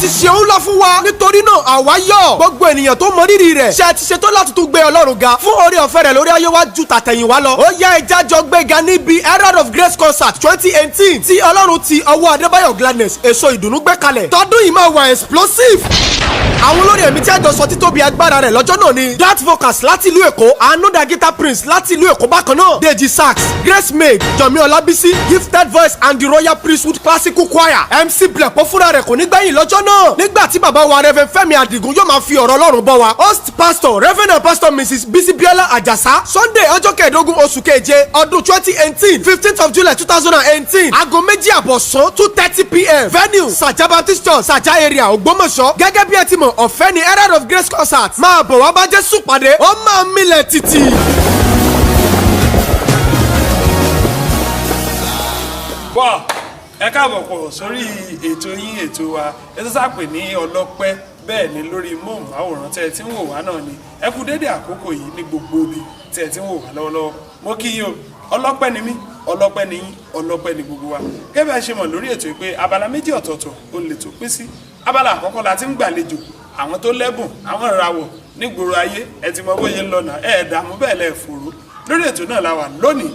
ti ṣe ńlá fún wa nítorí náà àwa yọ̀ gbogbo ènìyàn tó mọ rírì rẹ̀ ṣe ti ṣetán láti tún gbé Ọlọ́run ga fún oore ọ̀fẹ́ rẹ̀ lórí ayé wa ju tàtẹ̀yìnwá lọ. Ó yá ẹja jọ gbéga níbi Herald of Grace concert 2018 tí Ọlọ́run ti ọwọ́ Adébáyọ̀ Gladness èso ìdùnnú gbé kalẹ̀. Tọdún yìí máa wà explosive. Àwọn olórí ẹ̀mí tí a jọ sọ títóbi agbára rẹ̀ lọ́jọ́ náà ni Dat Vocals láti ìlú Èkó, Anoda Guitar Prince láti ìlú Èkó bákan náà, Deji Sax, Grace Maid, Jọ̀mí Ọlábísí, Gifted Voice and the Royal Priesthood Classical Choir. MC Blepo fúnra rẹ̀ kò ní gbẹ̀yìn lọ́jọ́ náà nígbà tí bàbá wa Reverend Fẹ́mi Adigun yóò máa fi ọ̀rọ̀ Ọlọ́run bọ́ wa. Host Pastor Reverend and Pastor Mrs. Bisi Biola Ajasa, Sunday ọjọ́ kẹẹ̀ẹ́dógún oṣù keje ọdún 2018 15th of July 2018 aago 2:30 2:30 p.m. Venue Saja Baptist Church Saja area Ògbómọ̀ṣọ́. Gẹ́gẹ́ bí ẹ ti mọ̀ ọ̀fẹ́ ni Herald of Grace concert máa bọ̀ wá bá Jésù pàdé ó máa milẹ̀ títì. Bọ́ ẹ káàbọ̀ pọ̀ sórí ètò yín ètò wa ètò sápè ní ọlọ́pẹ́ bẹ́ẹ̀ ni lórí móhùnmáwòrán tẹ́ ẹ ti ń wò wá náà ni ẹ kú dédé àkókò yìí ní gbogbo ibi tẹ́ ẹ ti ń wò wá lọ́wọ́lọ́wọ́ mo kí yín o ọlọ́pẹ́ ni mí ọlọ́pẹ́ ni yín ọlọ́pẹ́ ni gbogbo wa gẹ́gẹ́ bí a ṣe mọ̀ lórí ètò yìí pé abala méjì ọ̀tọ̀ọ̀tọ̀ ó lè tó pín sí abala àkọ́kọ́ la ti ń gbàlejò àwọn tó lẹ́bùn àwọn ìràwọ̀ nígboro ayé ẹ ti mọ bóyá ń lọ́nà ẹ̀ẹ́dààmú bẹ́ẹ̀ lẹ́ẹ̀ fòró lórí ètò náà la wà lónìí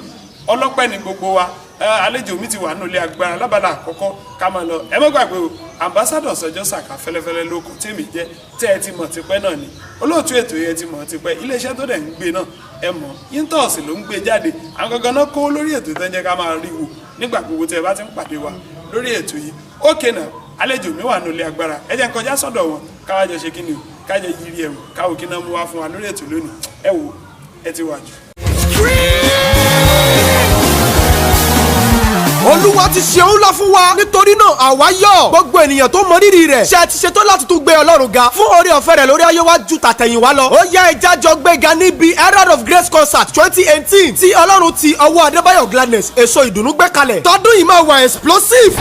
ọlọ́pẹ́ ni gbogbo wa àlejò mi ti wà nílé agbára lábala àkọ́kọ́ ká máa lọ ẹ má gbàgbé o ambassadọ Sọjọ́ Sàká fẹ́lẹ́fẹ́lẹ́ lóko tèmi jẹ́ tẹ́ ẹ ti mọ̀ tipẹ́ náà ni olóòtú ètò yẹn ti mọ̀ tipẹ́ iléeṣẹ́ tó dẹ̀ ń gbé náà ẹ mọ̀ Yintos ló ń gbé jáde àwọn gangan náà kó lórí ètò tó ń jẹ́ ká máa rí wò nígbà gbogbo tẹ́ ẹ bá ti ń pàdé wa lórí ètò yìí ókè náà àlejò mi wà nílé agbára ẹ jẹ́ n kọjá sọ́dọ̀ wọn káwájọ ṣe kí ni o kájọ yiri ẹ wò káwò kí náà mú wá fún wa lórí ètò lónìí ẹ wò ẹ ti wà jù. Olúwa ti ṣe ńlá fún wa nítorí náà àwa yọ̀ gbogbo ènìyàn tó mọ rírì rẹ̀ ṣe ti ṣetán láti tún gbé Ọlọ́run ga fún oore ọ̀fẹ́ rẹ̀ lórí ayé wa ju tàtẹ̀yìnwá lọ. Ó yá ẹja jọ gbéga níbi Herald of Grace concert 2018 tí Ọlọ́run ti ọwọ́ Adébáyọ̀ Gladness èso ìdùnnú gbé kalẹ̀. Tọdún yìí máa wà explosive.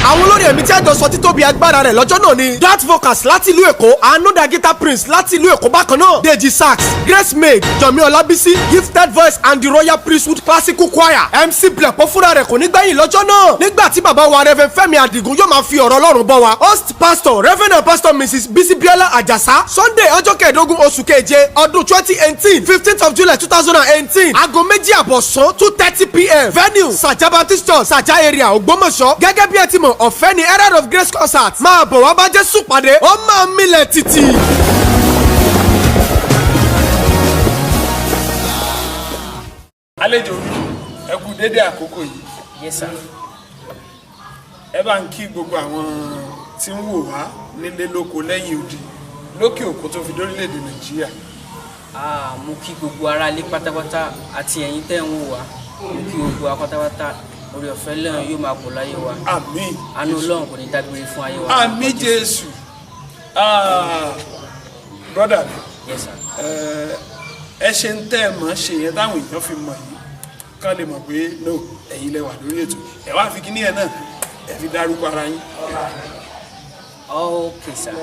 Àwọn olórí ẹ̀mí tí a jọ sọ títóbi agbára rẹ̀ lọ́jọ́ náà ni Dat Vocals láti ìlú Èkó, Anoda Guitar Prince láti ìlú Èkó bákan náà, Deji Sax, Grace Maid, Jọ̀mí Ọlábísí, Gifted Voice and the Royal Priesthood Classical Choir. MC Blepo fúnra rẹ̀ kò ní gbẹ̀yìn lọ́jọ́ náà nígbà tí bàbá wa Reverend Fẹ́mi Adigun yóò máa fi ọ̀rọ̀ Ọlọ́run bọ́ wa. Host Pastor Reverend and Pastor Mrs. Bisi Biola Ajasa, Sunday ọjọ́ kẹẹ̀ẹ́dógún oṣù keje ọdún 2018 15th of July 2018 aago 2:30 2:30 p.m. Venue Saja Baptist Church Saja area Ògbómọ̀ṣọ́. Gẹ́gẹ́ bí ẹ ti mọ̀ ọ̀fẹ́ ni Herald of Grace concert máa bọ̀ wá bá Jésù pàdé ó máa milẹ̀ títì. àlejò mi ẹ kú dédé àkókò yìí. Yes sir. ẹ bá ń kí gbogbo àwọn tí ń wò wá nílé lóko lẹ́yìn odi lókè òkun tó fi dórílẹ̀-èdè Nàìjíríà. Mo kí gbogbo ará ilé pátápátá àti ẹ̀yin tẹ́ ń wò wá mo kí gbogbo wa pátápátá oore ọ̀fẹ́ Ọlọ́run yóò máa pọ̀ láyé wa. Àmín. Àánú Ọlọ́run kò ní dágbére fún ayé wa. Àmín Jésù. Brother mi. Yes sir. Ẹ ṣe ń tẹ́ ẹ mọ̀ ṣe yẹn táwọn èèyàn fi mọ̀ yìí kán lè mọ̀ pé no ẹ̀yin lẹ wà lórí ètò ẹ wá fi kíní ẹ náà ẹ fi dárúkọ ara yín. Okay sir.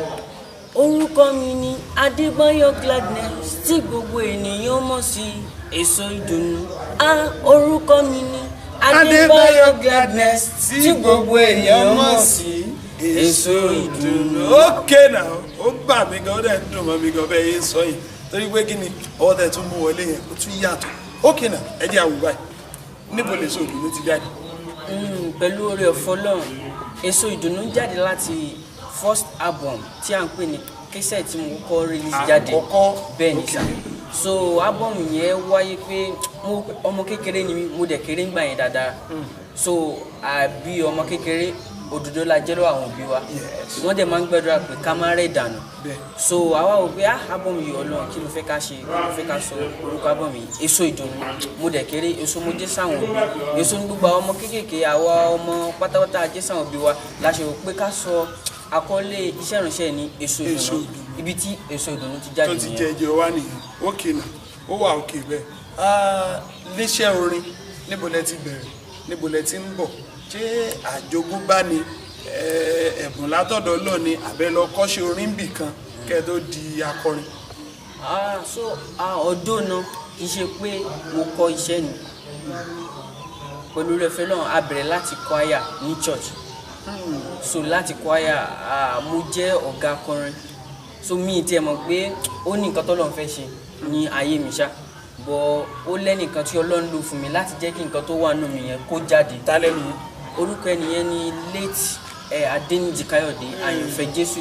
Orúkọ mi ni Adébáyọ̀ Gladness tí gbogbo ènìyàn mọ̀ sí èso ìdùnnú. Orúkọ mi ni Adébáyọ̀ Gladness tí gbogbo ènìyàn mọ̀ sí èso ìdùnnú. Okay now ó bà mí gan ó dẹ̀ ń dùn mọ́ mi gan bẹ́ẹ̀ yé sọ yìí torí pé kí ni ọwọ́ tẹ̀ tún mú wọlé yẹn ó tún yàtọ̀. Okay now ẹ jẹ́ àwùbá yìí níbo lè so ìdùnnú ti jáde. Pẹ̀lú oore ọ̀fẹ́ Ọlọ́run èso ìdùnnú jáde láti first album tí a ń pè ní kẹsẹ̀ tí mo kọ́ release jáde bẹ́ẹ̀ ni sá. So album yẹn wáyé pé ọmọ kékeré ni mo dẹ̀ kéré ńgbà yẹn dáadáa. So àbí ọmọ kékeré òdodo la jẹ́ lọ́wọ́ àwọn òbí wa wọ́n dẹ̀ máa ń gbàdúrà pé ká má rẹ̀ dànù. So àwa wò pé album yìí Ọlọ́run kí ló fẹ́ ká ṣe kí ló fẹ́ ká sọ orúkọ album yìí èso ìdùnnú mo dẹ̀ kéré èso mo jẹ́ sáwọn òbí èso ní gbogbo àwọn ọmọ kéékèèké àwa ọmọ pátápátá jẹ́ sáwọn òbí wa la ṣe rò pé ká sọ àkọlé iṣẹ́ ìránṣẹ́ ní èso ìdùnnú ibi tí èso ìdùnnú ti jáde nìyẹn. tó ti jẹjẹ wá nìyẹn ókè náà ó wà òkè bẹ́ẹ̀. léṣẹ́ orin níbo lẹ ti bẹ̀rẹ̀ níbo lẹ ti ń bọ̀ ṣé àjogúnbá ni ẹ̀bùn látọ̀dọ̀ Ọlọ́run ni àbẹ́ lọ kọ́ṣẹ́ orin bì kan kẹ́ tó di akọrin. So ọdún náà kì í ṣe pé mo kọ́ iṣẹ́ ni pẹ̀lú rẹ̀fẹ́ náà a bẹ̀rẹ̀ láti choir ní church so láti choir mo jẹ́ ọ̀gá akọrin so mi tiẹ̀ mọ̀ pé ó ní nǹkan t'Ọlọ́run fẹ́ ṣe ní ayé mi ṣá bọ́ ó lẹ́nìkan tí Ọlọ́run lò fún mi láti jẹ́ kí nǹkan tó wà nù mí yẹn kó jáde. ta lẹ́nu yẹn. orúkọ ẹnìyẹn ni late Adéníjì Káyọ̀dé àyànfẹ́ Jésù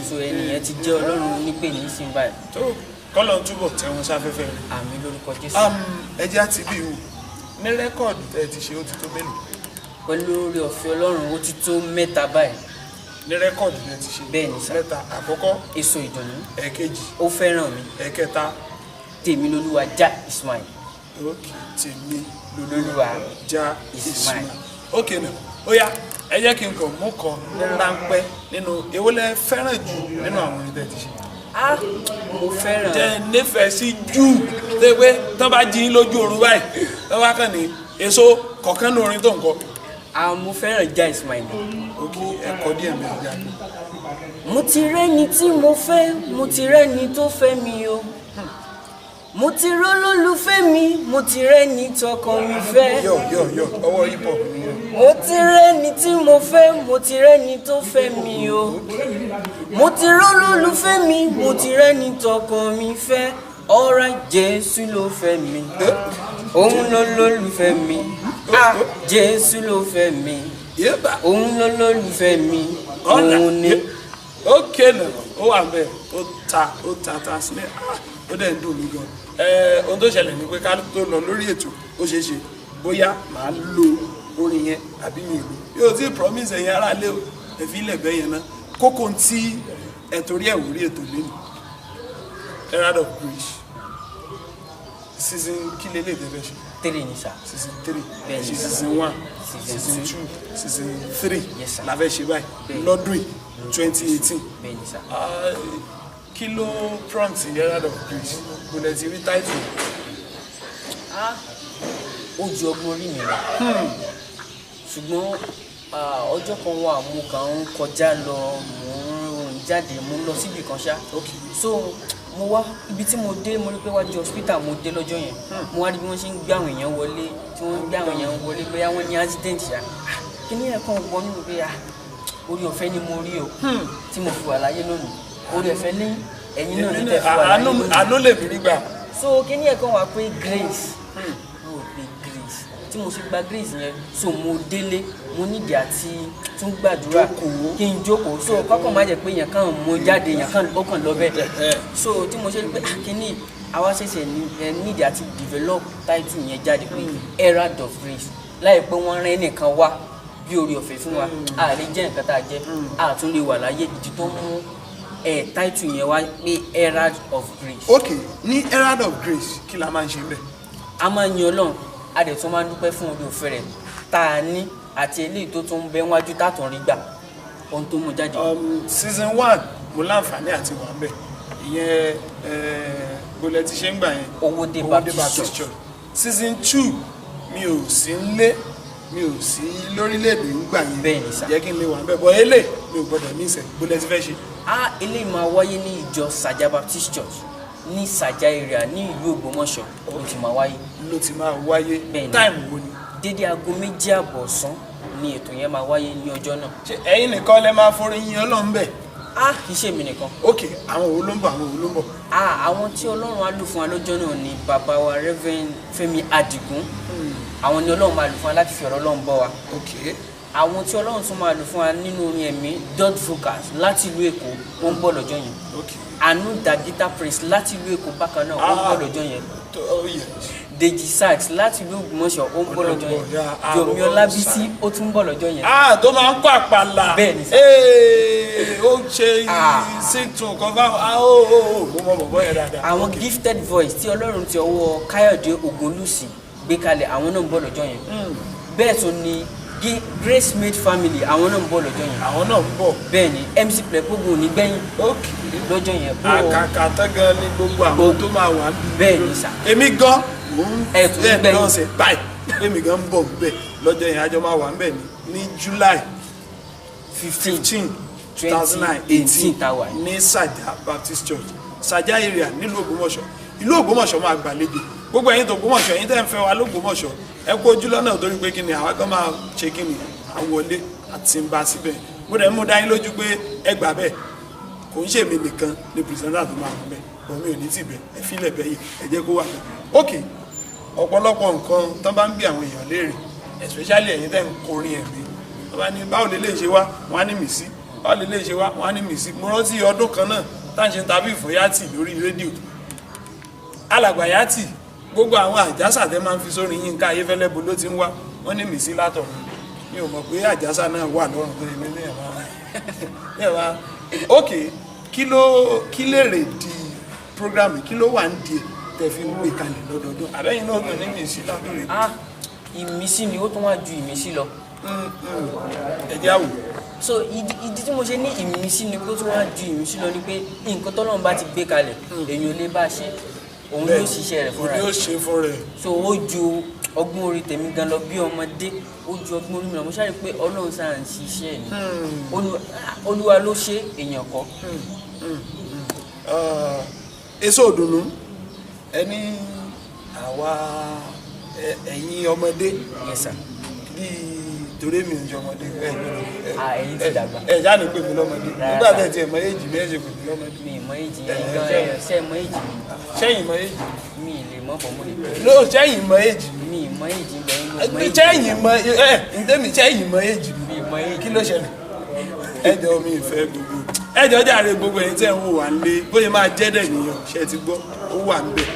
so ẹnìyẹn ti jẹ́ Ọlọ́run nípè ní ìsìn báyìí. tó kọ́lọ̀ túbọ̀ tẹ wọn sáfẹ́fẹ́ rẹ̀. àmín lórúkọ Jésù. ẹjẹ́ àti bí wù ní rẹ́kọ̀dù tẹ́ ẹ ti ṣe ó ti tó mélòó. pẹ̀lú oore ọ̀fẹ́ Ọlọ́run ó ti tó 3 báyìí. ní rẹ́kọ̀dù tẹ́ ẹ ti ṣe. bẹ́ẹ̀ ni sá. 3 àkọ́kọ́. èso ìdùnnú. ẹ̀kejì. ó fẹ́ràn mi. ẹ̀kẹta. Tèmilolúwa já Ismail. ok Tèmilolúwa já Ismail. ok náà ó yá ẹ jẹ́ kí n kàn mú kan ní ráńpẹ́ nínú èwo lẹ fẹ́ràn jù nínú àwọn orin tẹ́ ẹ ti ṣe. mo fẹ́ràn. jẹ́ nífẹ̀ẹ́ sí jù ṣe pé tán bá jí lójú oorun báyìí tán bá kàn ní èso kọ̀ọ̀kan ní orin tó ń kọ. mo fẹ́ràn já Ismail. ok ẹ̀kọ́ díẹ̀ mẹ́rin jáde. mo ti rẹ́ni tí mo fẹ́ mo ti rẹ́ni tó fẹ́ mi o mo ti rólólùfẹ́ mi mo ti rẹ́ni tọkàn mi fẹ́. yọ ọwọ́ hip hop ni yẹn. mo ti rẹ́ni tí mo fẹ́ mo ti rẹ́ni tó fẹ́ mi o mo ti rólólùfẹ́ mi mo ti rẹ́ni tọkàn mi fẹ́. ọ̀rẹ́ Jésù ló fẹ́ mi òun ló lólùfẹ́ mi Jésù ló fẹ́ mi òun ló lólùfẹ́ mi òun ni. ok náà ó wà bẹ́ẹ̀ ó ta sílẹ̀ ó dẹ̀ ń dùn mí gan. ohun tó ṣẹlẹ̀ ni pé ká tó lọ lórí ètò ó ṣeé ṣe bóyá màá lo orin yẹn àbí mi ìlú yóò tí promise ẹ̀yin ará lé o ẹ̀fí ilẹ̀ bẹ́ẹ̀ yẹn náà kókó tí ẹ̀ torí ẹ̀ wò rí ètò lẹ́nu Herald of Grace season kí lè lè dẹ́fẹ́ ṣe. 3 ni sá. season 3 bẹ́ẹ̀ ni sá. season 1 season 2 season 3 la fẹ́ ṣe báyìí lọ́dún yìí 2018. bẹ́ẹ̀ ni sá. kí ló prompt Herald of Grace kò lè ti rí title. ó ju ọgbọ́n orí mi lọ ṣùgbọ́n ọjọ́ kan wà mo kàn ń kọjá lọ mo ń jáde mo ń lọ síbi kan ṣá so mo wá ibi tí mo dé mo rí pé wájú hospital mo dé lọ́jọ́ yẹn mo wá rí bí wọ́n ṣe ń gbé àwọn èèyàn wọlé tí wọ́n ń gbé àwọn èèyàn wọlé bóyá wọ́n ní accident ṣá kí ni ẹ̀kan wọ nínú pé orí ọ̀fẹ́ ni mo rí o tí mo fi wà láyé lónìí orí ọ̀fẹ́ ní ẹ̀yin náà ní tẹ̀ fi wà láyé lónìí àánú lè bí gbà. so kí ni ẹ̀kan wà pé grace mo pe grace tí mo ṣe gba grace yẹn so mo délé mo nídìí àti tún gbàdúrà kí n jókòó so kọ́kọ́ má jẹ́ pé èèyàn kan mo jáde èèyàn kan ó kàn lọ bẹ́ẹ̀ so tí mo ṣe pé kíní àwa ṣẹ̀ṣẹ̀ nídìí àti develop title yẹn jáde pé Herald of Grace láì pé wọ́n rán ẹnìkan wá bí orí ọ̀fẹ́ fún wa a lè jẹ́ nǹkan tá a jẹ́ a tún lè wà láyé ìdí tó mú title yẹn wá pé Herald of Grace. ok ní Herald of Grace kí la máa ń ṣe bẹ́ẹ̀. a máa ń yan Ọlọ́run a dẹ̀ tún máa ń dúpẹ́ fún orí ọ̀fẹ́ rẹ̀ tá a ní àti eléyìí tó tún bẹ wájú tààtàn rí gbà ohun tó mú jáde. season 1 mo láǹfààní àti wà bẹ́ẹ̀ ìyẹn gbọ́dọ̀ ti ṣe ń gbà yẹn Owódé Baptist Church. season 2 mi ò sí nílé mi ò sí lórílẹ̀‐èdè ńgbà yẹn bẹ́ẹ̀ ni sá. jẹ́ kí n lè wà bẹ́ẹ̀ bọ́ elé mi ò gbọ́dọ̀ ní ìsẹ̀ gbọ́dọ̀ ti fẹ́ ṣe. eléyìí máa wáyé ní ìjọ Sàjà Baptist Church ní Sàjà area ní ìlú Ògbómọ̀ṣọ́ ló ti máa wáyé. ló ti máa wáyé táìmù wo ni. dédé aago 2 ọ̀sán ni ètò yẹn máa wáyé ní ọjọ́ náà. ṣé ẹ̀yin nìkan lẹ máa forin yìn Ọlọ́run bẹ́ẹ̀. kì í ṣe èmi nìkan. ok àwọn wo ló ń bọ̀ àwọn wo ló ń bọ̀. àwọn tí Ọlọ́run á lò fún wa lọ́jọ́ náà ni bàbá wa Reverend Fẹ́mi Adigun àwọn ni Ọlọ́run máa lò fún wa láti fi ọ̀rọ̀ Ọlọ́run bọ́ wa. ok àwọn tí Ọlọ́run tún máa lò fún wa nínú orin ẹ̀mí dot vocals láti ìlú Èkó wọ́n ń bọ̀ lọ́jọ́ yẹn. ok Anu Dagita Prince láti ìlú Èkó bákan náà wọ́n ń bọ̀ lọ́jọ́ yẹn. yes. Deji Sax láti ìlú Ògbómọ̀ṣọ́ ó ń bọ̀ lọ́jọ́ yẹn. Yomi Ọlábísí ó tún ń bọ̀ lọ́jọ́ yẹn. tó máa ń kọ́ àpàlà. bẹ́ẹ̀ ni sá. ó ṣe sing-tune kan fáwọn mo mọ bọ̀bọ̀ yẹn dáadáa. àwọn gifted voice tí Ọlọ́run ti ọwọ́ Káyọ̀dé Ògúnlùsì gbé kalẹ̀ àwọn náà ń bọ̀ lọ́jọ́ yẹn. bẹ́ẹ̀ tún ni Grace Made Family àwọn náà ń bọ̀ lọ́jọ́ yẹn. àwọn náà ń bọ̀. bẹ́ẹ̀ ni MC Plepogun ò ní gbẹ̀yìn lọ́jọ́ yẹn. àkàkà tán gan ni gbogbo àwọn tó máa wà. bẹ́ẹ̀ ni sá. èmi gan mo ń gbẹ̀yìn lọ́sẹ̀ báyìí èmi gan ń bọ̀ bẹ́ẹ̀ lọ́jọ́ yẹn àjọ máa wà ń bẹ̀ ní July 15 2018 ní Sàjà Baptist Church Sàjà area nílùú Ògbómọ̀ṣọ́ ìlú Ògbómọ̀ṣọ́ máa gbàlejò gbogbo ẹ̀yin tó Ògbómọ̀ṣọ́ ẹ̀yin tẹ́ ń fẹ́ wa lÓgbómọ̀ṣọ́ ẹ kú ojú lọ́nà torí pé kí ni àwa gan máa ṣe kí ni àwọlé àti ń bá síbẹ̀ mo dẹ̀ mú dání lójú pé ẹ gbà bẹ́ẹ̀ kò ń ṣèmi nìkan ni pìrìsẹ́ńtà tó máa wọ̀ bẹ́ẹ̀ bọ̀ mi ò ní tì bẹ́ẹ̀ ẹ fílẹ̀ bẹ́ẹ̀ yìí ẹ jẹ́ kó wà bẹ́ẹ̀. ok ọ̀pọ̀lọpọ̀ nǹkan tán bá ń bí àwọn èèyàn léèrè especially ẹ̀yin tẹ́ ń kọrin ẹ̀mí wọ́n bá ní báwo lè lè ṣe wá wọ́n á ní mìsí báwo lè lè ṣe wá wọ́n á ní mìsí mo rántí ọdún kan náà tá à ń ṣe tàbí fún Yátì lórí rédíò alàgbà Yátì gbogbo àwọn àjàsà tẹ́ máa ń fi sórí Yínká Ayéfẹ́lẹ́ bo ló ti ń wá wọ́n ní mìsí látọ̀run mi ò mọ̀ pé àjàsà náà wà lọ́rùn tó yẹ ní ẹ̀wá ok kí lè rè di programme kí ló wà ń di tẹ́ fi ń gbé kalẹ̀ lọ́dọọdún àbẹ́yìn náà tó ní mìsí látọ̀run. Ìmísí ni ó tún wá ju ìmísí lọ. ẹ̀jẹ̀ àwò. So ìdí tí mo ṣe ní ìmísí ni kó tún wá ju ìmísí lọ ni pé nǹkan tọ́lọ́run bá ti gbé kalẹ̀ èèyàn lè bá ṣe òun yóò ṣiṣẹ́ rẹ̀ fúnra rẹ̀. òun yóò ṣe fún rẹ̀. So ó ju ọgbọ́n orí tèmi gan lọ bí ọmọdé ó ju ọgbọ́n orí mi lọ mo ṣáà rí pé Ọlọ́run sáà ń ṣiṣẹ́ ni Olúwa ló ṣe èèyàn kọ́. èso òdùnnú ẹni àwa ẹ̀yin ọmọdé bíi torí mi ò jẹ ọmọdé ẹ̀yin ti dàgbà ẹ já ní pè mí lọ́mọdé nígbà tẹ̀ tí ẹ mọ èjì mi ẹ ṣe pè mí lọ́mọdé. mi ì mọ èjì yẹn gan ṣe mọ èjì mi. sẹ́yìn mọ èjì. mi ì lè mọ bọ̀ mo lè pè. no sẹ́yìn mọ èjì. mi ì mọ èjì bẹ́ẹ̀ mo mọ èjì. sẹ́yìn mọ ǹdẹ́mi sẹ́yìn mọ èjì mi ì mọ èjì. kí ló ṣẹlẹ̀ ẹjọ́ mi ìfẹ́ gbogbo ẹjọ́ jàre gbogbo ẹ̀yin tẹ́ ń wò wá lé bóyá máa jẹ́ dẹ̀ nìyàn ṣe ti gbọ́ ó wà ń bẹ̀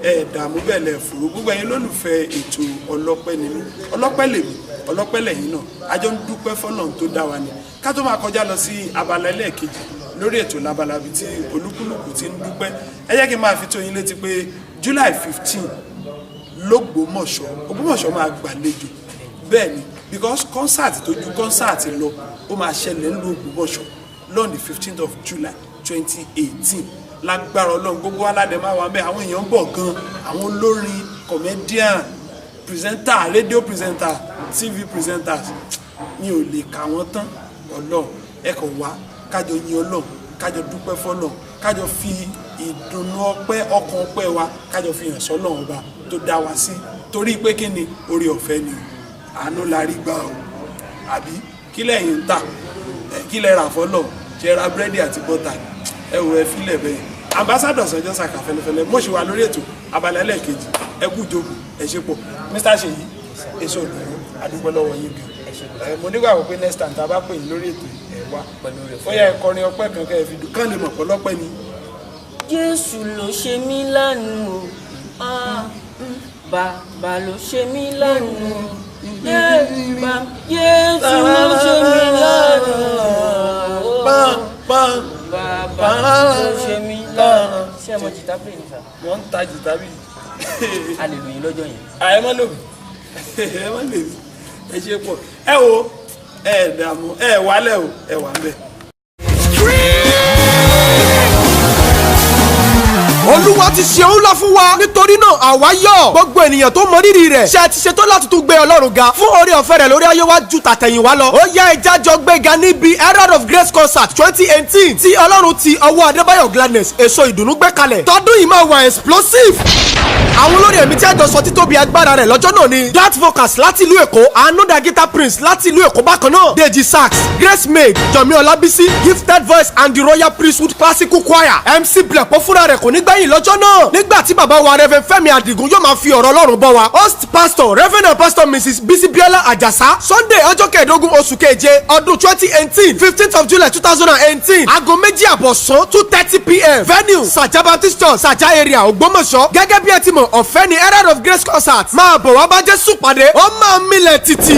ẹ dààmú bẹ́ẹ̀ lẹ̀ fòrò gbogbo ẹ̀yin lólùfẹ́ ètò ọlọ́pẹ́ nínú ọlọ́pẹ́ lèmi ọlọ́pẹ́ lẹ́yìn náà àjọ ń dúpẹ́ fọ́lọ́run tó dá wa ni ká tó máa kọjá lọ sí abala ẹlẹ́ẹ̀kejì lórí ètò labalabi tí olúkúlùkù ti ń dúpẹ́ ẹ jẹ́ kí n máa fi tó yín létí pé July 15 l'Ógbómọ̀ṣọ́ Ògbómọ̀ṣọ́ máa gbàlejò bẹ́ẹ̀ ni because concert tó ju concert lọ ó máa ṣẹlẹ̀ ní Ògbómọ̀ṣọ́ lọ́n the 15th of July 2018 lágbára Ọlọ́run gbogbo aládẹ máa wà bẹ́ẹ̀ àwọn èèyàn ń bọ̀ gan àwọn olórin comedian presenter radio presenter TV presenters mi ò lè kà wọ́n tán Ọlọ́run ẹ kàn wá kájọ yin Ọlọ́run kájọ dúpẹ́ fọ́lọ́run kájọ fi ìdùnnú ọpẹ́ ọkàn ọpẹ́ wa kájọ fi hàn sọ́lọ́run ọba tó dá wa sí torí pé kí ni oore ọ̀fẹ́ ni àánú la rí gbà o àbí kí lẹ́yìn ń tà kí lẹ́ rà fọ́lọ́run ṣe ra búrẹ́dì àti bọ́tà ẹ wò ẹ fílẹ̀ bẹ́ẹ̀ ambassador Sanjay Saka fẹlẹfẹlẹ mo ṣì wà lórí ètò abala ẹlẹ́ẹ̀kejì ẹ kú jókòó ẹ ṣe pọ̀ Mr. Ṣèyí èso òdòdó adúgbò lọ́wọ́ yín gan mo nígbà wọ pé next time tá a bá pè ní lórí ètò ẹ wá ó yẹ ẹkọrin ọpẹ́ kan kẹ́ ẹ fi dùn kán lè mọ̀ pọ̀lọpẹ́ ni. Jésù ló ṣe mí lánàá bàbá ló ṣe mí lánàá Jésù ló ṣe mí lánàá bàbá ló ṣe mí lánàá. ṣé ẹ mọ jìtá pè ní sà. wọ́n ń ta jìtá bí. a lè lò yín lọ́jọ́ yẹn. ẹ má lò mí ẹ má lè mí ẹ ṣe pọ̀ ẹ wo ẹ dààmú ẹ wálẹ̀ o ẹ wà ń bẹ̀. Olúwa ti ṣe ńlá fún wa nítorí náà àwa yọ̀ gbogbo ènìyàn tó mọ rírì rẹ̀ ṣe ti ṣetán láti tún gbé Ọlọ́run ga fún oore ọ̀fẹ́ rẹ̀ lórí ayé wa ju tàtẹ̀yìnwá lọ ó yá ẹja jọ gbéga níbi Herald of Grace concert 2018 tí Ọlọ́run ti ọwọ́ Adébáyọ̀ Gladness èso ìdùnnú gbé kalẹ̀ tọdún yìí máa wà explosive àwọn olórí ẹ̀mí tí a jọ sọ títóbi agbára rẹ̀ lọ́jọ́ náà ni dat vocals láti ìlú Èkó anoda guitar prince láti ìlú Èkó bákan náà Deji Sax Grace Maid Yomi Olabisi gifted voice and the Royal Priesthood classical choir MC Blepo fúnra rẹ̀ kò ní gbẹ̀yìn lọ́jọ́ náà nígbà tí bàbá wa Reverend Fẹ́mi Adigun yóò máa fi ọ̀rọ̀ Ọlọ́run bọ́ wa host pastor Reverend and pastor Mrs Bisi Biola Ajasa Sunday ọjọ́ kẹẹ̀ẹ́dógún oṣù keje ọdún 2018 15th of July 2018 aago méjì àbọ̀sán 2:30 p.m. venue Saja Baptist Church Saja area Ògbómọ̀ṣọ́ gẹ́gẹ́ bí ẹ ti mọ̀ ọ̀fẹ́ ni Herald of Grace concert máa bọ̀ wá bá Jésù pàdé ó máa milẹ̀ títì.